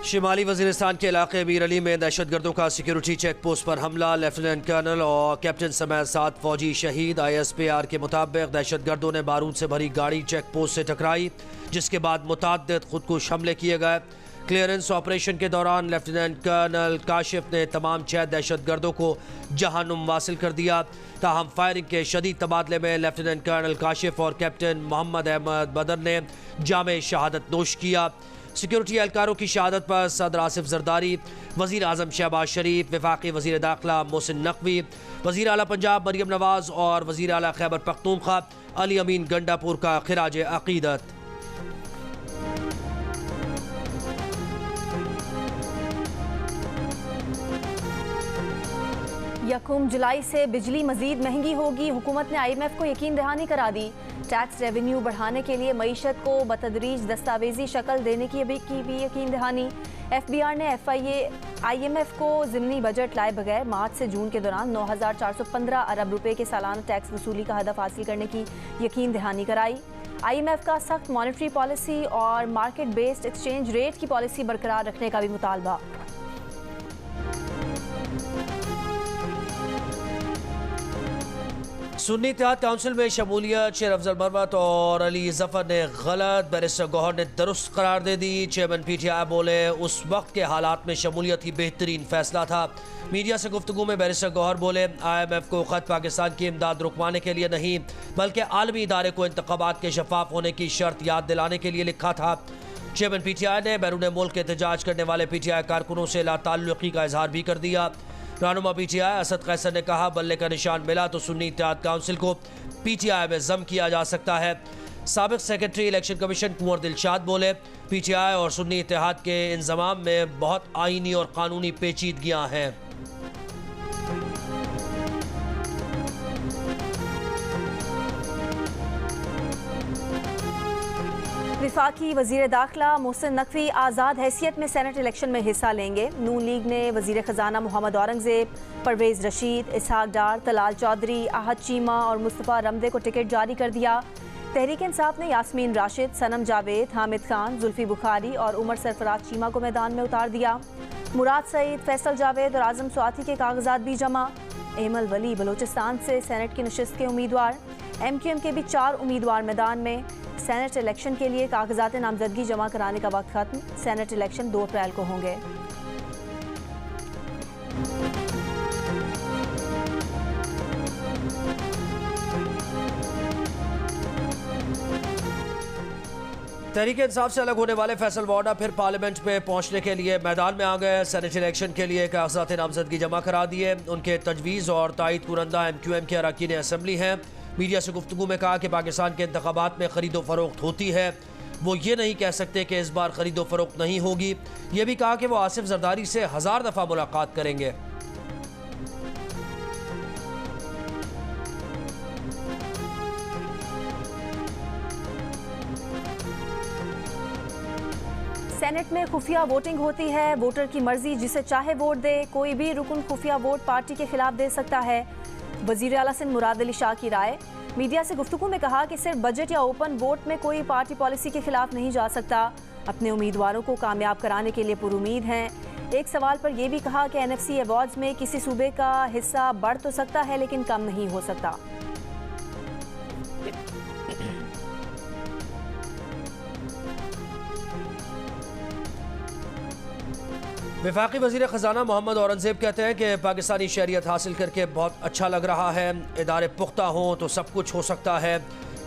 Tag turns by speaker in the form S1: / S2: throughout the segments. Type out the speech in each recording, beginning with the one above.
S1: शिमाली वजीरिस्तान के इलाके अमीर अली में दहशतगर्दों का सिक्योरिटी चेक पोस्ट पर हमला। लेफ्टिनेंट कर्नल और कैप्टन समेत 7 फौजी शहीद। ISPR के मुताबिक दहशतगर्दों ने बारूद से भरी गाड़ी चेक पोस्ट से टकराई, जिसके बाद मुतअद्दिद खुदकुश हमले किए गए। क्लियरेंस ऑपरेशन के दौरान लेफ्टिनेंट कर्नल काशिफ ने तमाम 6 दहशतगर्दों को जहन्नुम वासिल कर दिया। ताहम फायरिंग के शदीद तबादले में लेफ्टिनेंट कर्नल काशिफ और कैप्टन मोहम्मद अहमद बदर ने जामे शहादत नोश किया। सिक्योरिटी एहलकारों की शहादत पर सदर आसिफ जरदारी, वज़ीर आज़म शहबाज शरीफ, वफाकी वज़ीर दाखिला मोहसिन नकवी, वज़ीर आला पंजाब मरियम नवाज और वज़ीर आला खैबर पख्तूनख्वा अली अमीन गंडापुर का खिराज अकीदत।
S2: यकम जुलाई से बिजली मजीद महंगी होगी। हुकूमत ने IMF को यकीन दहानी करा दी। टैक्स रेवेन्यू बढ़ाने के लिए मईशत को बतदरीज दस्तावेजी शक्ल देने की भी यकीन दहानी। FBR ने IMF को ज़िमनी बजट लाए बगैर मार्च से जून के दौरान 9,415 अरब रुपए के सालाना टैक्स वसूली का हदफ हासिल करने की यकीन दहानी कराई। IMF का सख्त मॉनेटरी पॉलिसी और मार्केट बेस्ड एक्सचेंज रेट की पॉलिसी बरकरार रखने का भी मुतालबा।
S1: सुन्नी इत्तेहाद काउंसिल में शमूलियत। शेर अफजल मरमत और अली जफर ने गलत, बैरिस्टर गौहर ने दुरुस्त करार दे दी। चेयरमैन PTI बोले उस वक्त के हालात में शमूलियत ही बेहतरीन फैसला था। मीडिया से गुफ्तगू में बैरिस्टर गौहर बोले IMF को खत पाकिस्तान की इमदाद रुकवाने के लिए नहीं, बल्कि आलमी इदारे को इंतखाबात के शफाफ होने की शर्त याद दिलाने के लिए लिखा था। चेयरमैन PTI ने बैरून मुल्क एहतजाज करने वाले PTI कारकुनों से लाताल्लुकी का इजहार भी कर दिया। रहनुमा PTI असद कैसर ने कहा बल्ले का निशान मिला तो सुन्नी इत्तेहाद काउंसिल को PTI में जम किया जा सकता है। साबिक सेक्रेटरी इलेक्शन कमीशन कुंवर दिलशाद बोले PTI और सुन्नी इत्तेहाद के इंजमाम में बहुत आईनी और कानूनी पेचीदगियां हैं।
S2: वफाकी वज़ीर दाखिला मोहसिन नकवी आज़ाद हैसियत में सेनेट इलेक्शन में हिस्सा लेंगे। नून लीग ने वज़ीर ख़जाना मोहम्मद औरंगज़ेब, परवेज़ रशीद, इसहाक डार, तलाल चौधरी, आहद चीमा और मुस्तफ़ा रमदे को टिकट जारी कर दिया। तहरीक इंसाफ ने यास्मीन राशिद, सनम जावेद, हामिद खान, जुल्फी बुखारी और उमर सरफराज चीमा को मैदान में उतार दिया। मुराद सईद, फैसल जावेद और आज़म स्वाति के कागजात भी जमा। एमल वली बलोचिस्तान से सेनेट की नशिस्त के उम्मीदवार। MQM के भी 4 उम्मीदवार मैदान में। सेनेट इलेक्शन के लिए कागजात नामजदगी जमा कराने का वक्त खत्म। सेनेट इलेक्शन 2 अप्रैल को होंगे।
S1: तहरीक इंसाफ से अलग होने वाले फैसल वाडा फिर पार्लियामेंट में पहुंचने के लिए मैदान में आ गए। सेनेट इलेक्शन के लिए कागजात नामजदगी जमा करा दिए। उनके तजवीज़ और तायद कुरंदा MQM के अरकान असम्बली हैं। मीडिया से गुफ्तगू में कहा कि पाकिस्तान के इंतखाबात में खरीदो फरोख्त होती है, वो ये नहीं कह सकते कि इस बार खरीदो फरोख्त नहीं होगी। ये भी कहा कि वो आसिफ जरदारी से 1000 दफ़ा मुलाकात करेंगे।
S2: सेनेट में खुफिया वोटिंग होती है। वोटर की मर्जी जिसे चाहे वोट दे। कोई भी रुकन खुफिया वोट पार्टी के खिलाफ दे सकता है। वज़ीर आला सिंध मुराद अली शाह की राय। मीडिया से गुफ्तगू में कहा कि सिर्फ बजट या ओपन वोट में कोई पार्टी पॉलिसी के खिलाफ नहीं जा सकता। अपने उम्मीदवारों को कामयाब कराने के लिए पुरुमीद हैं। एक सवाल पर यह भी कहा कि NFC अवार्ड्स में किसी सूबे का हिस्सा बढ़ तो सकता है लेकिन कम नहीं हो सकता।
S1: वफाकी वज़ीर ख़जाना मोहम्मद औरंगज़ेब कहते हैं कि पाकिस्तानी शहरियत हासिल करके बहुत अच्छा लग रहा है। इदारे पुख्ता हों तो सब कुछ हो सकता है।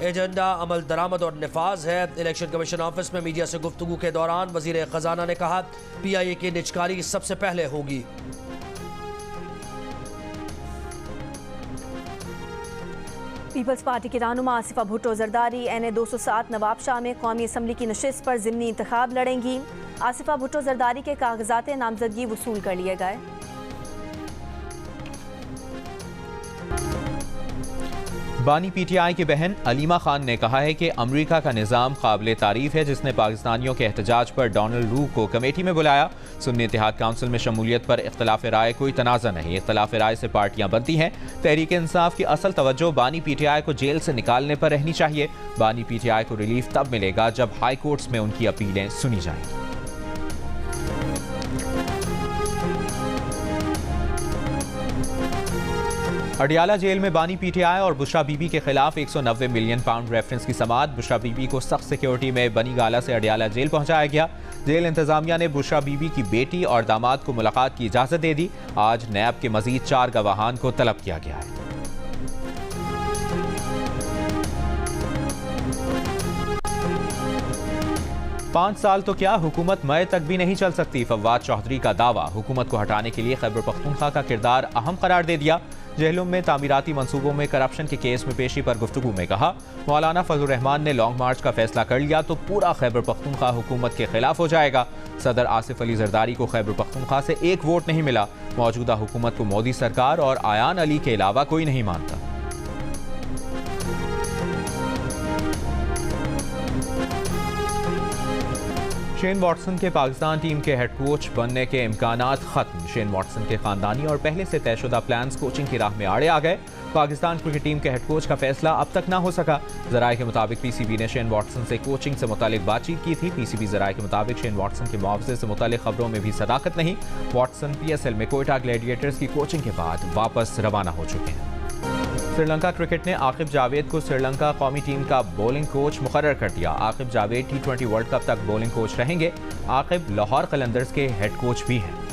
S1: एजेंडा अमल दरामद और नफाज है। इलेक्शन कमीशन ऑफिस में मीडिया से गुफ्तगू के दौरान वज़ीर ख़जाना ने कहा PIA की निजकारी सबसे पहले होगी।
S2: पीपल्स पार्टी के रहनुमा आसिफा भुट्टो जरदारी NA 207 नवाबशाह में कौमी असम्बली की नशिस्त पर ज़िमनी इंतखाब लड़ेंगी। आसिफा भुट्टो जरदारी के कागजात नामजदगी वसूल कर लिए गए।
S3: बानी PTI की बहन अलीमा खान ने कहा है कि अमरीका का निज़ाम काबिल तारीफ है जिसने पाकिस्तानियों के एहतजाज पर डोनाल्ड रू को कमेटी में बुलाया। सुन्नी इत्तेहाद काउंसिल में शमूलियत पर इख्तलाफ राय कोई तनाज़ा नहीं। इख्तलाफ राय से पार्टियां बनती हैं। तहरीक इंसाफ की असल तवज्जो बानी PTI को जेल से निकालने पर रहनी चाहिए। बानी PTI को रिलीफ तब मिलेगा जब हाई कोर्ट्स में उनकी अपीलें सुनी जाएंगी। अडियाला जेल में बानी पीटीआई और बुशरा बीबी के खिलाफ 190 मिलियन पाउंड रेफरेंस की समाअत। बुशरा बीबी को सख्त सिक्योरिटी में बनी गाला से अडियाला जेल पहुंचाया गया। जेल इंतजामिया ने बुशरा बीबी की बेटी और दामाद को मुलाकात की इजाजत दे दी। आज नैब के मजीद 4 गवाहान को तलब किया गया है। पांच साल तो क्या, हुकूमत मई तक भी नहीं चल सकती। फवाद चौधरी का दावा। हुकूमत को हटाने के लिए खैबर पख्तूनख्वा का किरदार अहम करार दे दिया। जेलों में तामीराती मंसूबों में करप्शन के केस में पेशी पर गुफ्तगू में कहा, मौलाना फजलुर रहमान ने लॉन्ग मार्च का फैसला कर लिया तो पूरा खैबर पख्तूनख्वा हुकूमत के खिलाफ हो जाएगा। सदर आसिफ अली जरदारी को खैबर पख्तूनख्वा से एक वोट नहीं मिला। मौजूदा हुकूमत को मोदी सरकार और आयान अली के अलावा कोई नहीं मानता। शेन वॉटसन के पाकिस्तान टीम के हेड कोच बनने के इम्कानात खत्म। शेन वॉटसन के खानदानी और पहले से तयशुदा प्लान्स कोचिंग की राह में आड़े आ गए। पाकिस्तान क्रिकेट टीम के हेड कोच का फैसला अब तक ना हो सका। जराये के मुताबिक पीसीबी ने शेन वॉटसन से कोचिंग से मुतालिक बातचीत की थी। पीसीबी जराये के मुताबिक शेन वॉटसन के मुआवजे से मुतालिक खबरों में भी सदाकत नहीं। वॉटसन पीएसएल में कोयटा ग्लैडिएटर्स की कोचिंग के बाद वापस रवाना हो चुके हैं। श्रीलंका क्रिकेट ने आकिब जावेद को श्रीलंका कौमी टीम का बॉलिंग कोच मुकर्रर कर दिया। Aqib Javed T20 world cup तक बॉलिंग कोच रहेंगे। आकिब लाहौर कलंदर्स के हेड कोच भी हैं।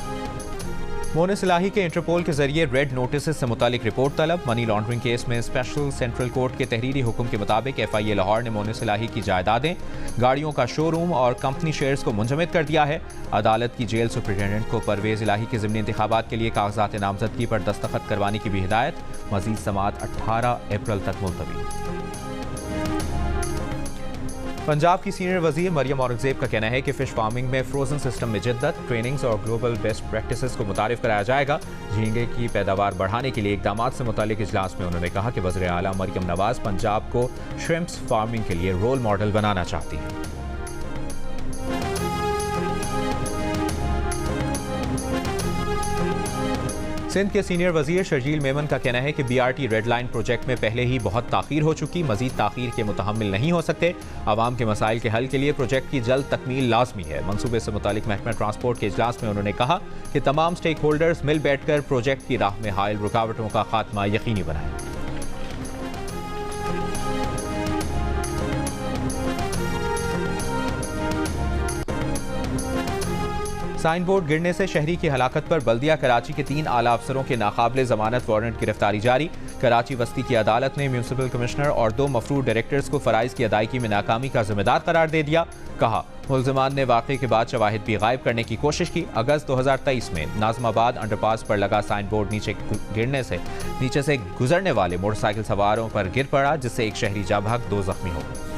S3: मोनिस इलाही के इंटरपोल के जरिए रेड नोटिस से मुतालिक रिपोर्ट तलब। मनी लॉन्ड्रिंग केस में स्पेशल सेंट्रल कोर्ट के तहरीरी हुक्म के मुताबिक FIA लाहौर ने मोनिस इलाही की जायदादें, गाड़ियों का शोरूम और कंपनी शेयर्स को मुंजमद कर दिया है। अदालत की जेल सुपरिटेंडेंट को परवेज इलाही के ज़िमनी इंतखाबात के लिए कागजात नामजदगी पर दस्तखत करवाने की भी हिदायत। मजीद समाअत 18 अप्रैल तक मुलतवी। पंजाब की सीनियर वजीर मरियम औरंगजेब का कहना है कि फिश फार्मिंग में फ्रोजन सिस्टम में जिद्दत, ट्रेनिंग्स और ग्लोबल बेस्ट प्रैक्टिसेस को मुतारिफ कराया जाएगा। झींगे की पैदावार बढ़ाने के लिए इकदामात से मुतालिक इजलास में उन्होंने कहा कि वज़ीर आला मरियम नवाज पंजाब को श्रिम्प्स फार्मिंग के लिए रोल मॉडल बनाना चाहती हैं। सिंध के सीनियर वजीर शर्जील मेमन का कहना है कि BRT रेड लाइन प्रोजेक्ट में पहले ही बहुत ताखीर हो चुकी, मजीद ताखीर के मुतहम्मिल नहीं हो सकते। आवाम के मसाइल के हल के लिए प्रोजेक्ट की जल्द तकमील लाजमी है। मंसूबे से मुतालिक महकमा ट्रांसपोर्ट के इजलास में उन्होंने कहा कि तमाम स्टेक होल्डर्स मिल बैठकर प्रोजेक्ट की राह में हायल रुकावटों का खात्मा यकीनी बनाएं। साइन बोर्ड गिरने से शहरी की हलाकत पर बल्दिया कराची के 3 आला अफसरों के नाकाबिले जमानत वारंट गिरफ्तारी जारी। कराची वस्ती की अदालत ने म्यूनिसिपल कमिश्नर और 2 मफरूर डायरेक्टर्स को फराइज की अदायगी में नाकामी का जिम्मेदार करार दे दिया। कहा, मुल्जिमान ने वाक़े के बाद शवाहिद भी गायब करने की कोशिश की। अगस्त 2023 में नाज़माबाद अंडरपास पर लगा साइन बोर्ड नीचे से गुजरने वाले मोटरसाइकिल सवारों पर गिर पड़ा, जिससे एक शहरी जाँ बहक, 2 जख्मी हो गए।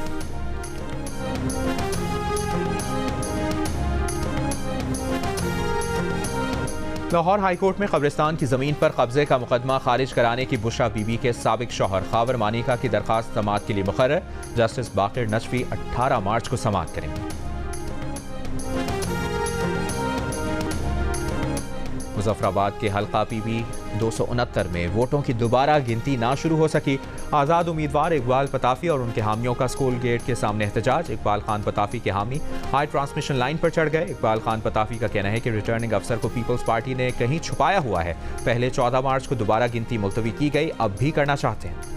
S3: लाहौर हाईकोर्ट में कब्रिस्तान की जमीन पर कब्जे का मुकदमा खारिज कराने की बुशरा बीबी के साबिक शौहर खावर मानिका की दरखास्त समाअत के लिए मुकर्रर। जस्टिस बाकिर नजफी 18 मार्च को समाअत करेंगे। मुजफ्फराबाद के हल्का PB 269 में वोटों की दोबारा गिनती ना शुरू हो सकी। आज़ाद उम्मीदवार इकबाल पताफी और उनके हामियों का स्कूल गेट के सामने एहतजाज। इकबाल खान पताफी के हामी हाई ट्रांसमिशन लाइन पर चढ़ गए। इकबाल खान पताफी का कहना है कि रिटर्निंग अफसर को पीपल्स पार्टी ने कहीं छुपाया हुआ है। पहले 14 मार्च को दोबारा गिनती मुलतवी की गई, अब भी करना चाहते हैं।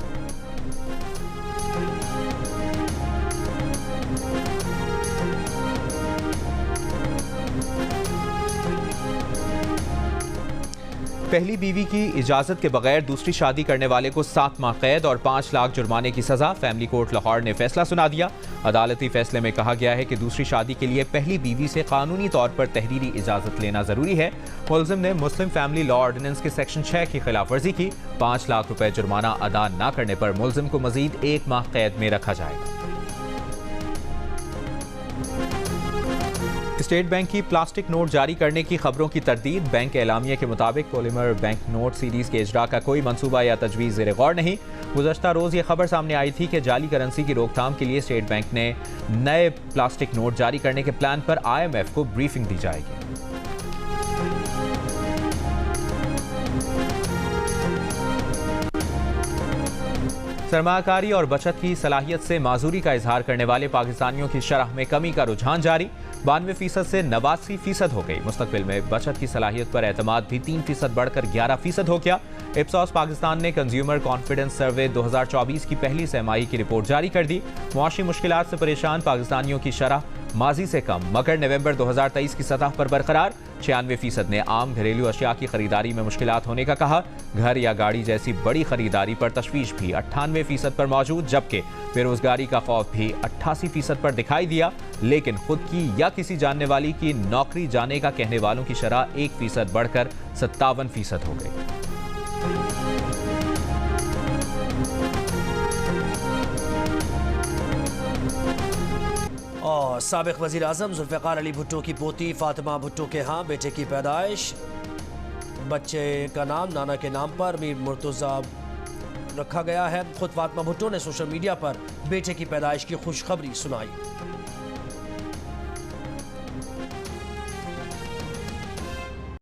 S3: पहली बीवी की इजाजत के बगैर दूसरी शादी करने वाले को 7 माह कैद और 5 लाख जुर्माने की सजा। फैमिली कोर्ट लाहौर ने फैसला सुना दिया। अदालती फैसले में कहा गया है कि दूसरी शादी के लिए पहली बीवी से कानूनी तौर पर तहरीरी इजाजत लेना जरूरी है। मुल्जिम ने मुस्लिम फैमिली लॉ ऑर्डिनेंस के सेक्शन 6 की खिलाफ वर्जी की। 5 लाख रुपए जुर्माना अदा न करने पर मुल्जिम को मजीद 1 माह कैद में रखा जाएगा। स्टेट बैंक की प्लास्टिक नोट जारी करने की खबरों की तरदीद। बैंक के एलामिया के मुताबिक पॉलीमर बैंक नोट सीरीज के इजरा का कोई मंसूबा या तजवीज़ ज़ेर गौर नहीं। गुज़श्ता रोज़ ये खबर सामने आई थी कि जाली करेंसी की रोकथाम के लिए स्टेट बैंक ने नए प्लास्टिक नोट जारी करने के प्लान पर IMF को ब्रीफिंग दी जाएगी। सरमाकारी और बचत की सलाहियत से माजूरी का इजहार करने वाले पाकिस्तानियों की शरह में कमी का रुझान जारी, 92% से 89% हो गई। मुस्तकबिल में बचत की सलाहियत पर एतमाद भी 3% बढ़कर 11% हो गया। इप्सॉस पाकिस्तान ने कंज्यूमर कॉन्फिडेंस सर्वे 2024 की पहली सहमाही की रिपोर्ट जारी कर दी। मुआशी मुश्किलात से परेशान पाकिस्तानियों की शरह माजी से कम मगर नवंबर 2023 की सतह पर बरकरार। 96% ने आम घरेलू अशिया की खरीदारी में मुश्किलात होने का कहा। घर या गाड़ी जैसी बड़ी खरीदारी पर तशवीश भी 98% पर मौजूद, जबकि बेरोजगारी का खौफ भी 88% पर दिखाई दिया। लेकिन खुद की या किसी जानने वाली की नौकरी जाने का कहने वालों की शरह 1% बढ़कर 57% हो गई।
S1: और साबिक वज़ीर आज़म जुल्फ़िकार अली भुट्टो की पोती फातिमा भुट्टो के यहाँ बेटे की पैदाइश। बच्चे का नाम नाना के नाम पर मीर मुर्तज़ा रखा गया है। खुद फातिमा भुट्टो ने सोशल मीडिया पर बेटे की पैदाइश की खुशखबरी सुनाई।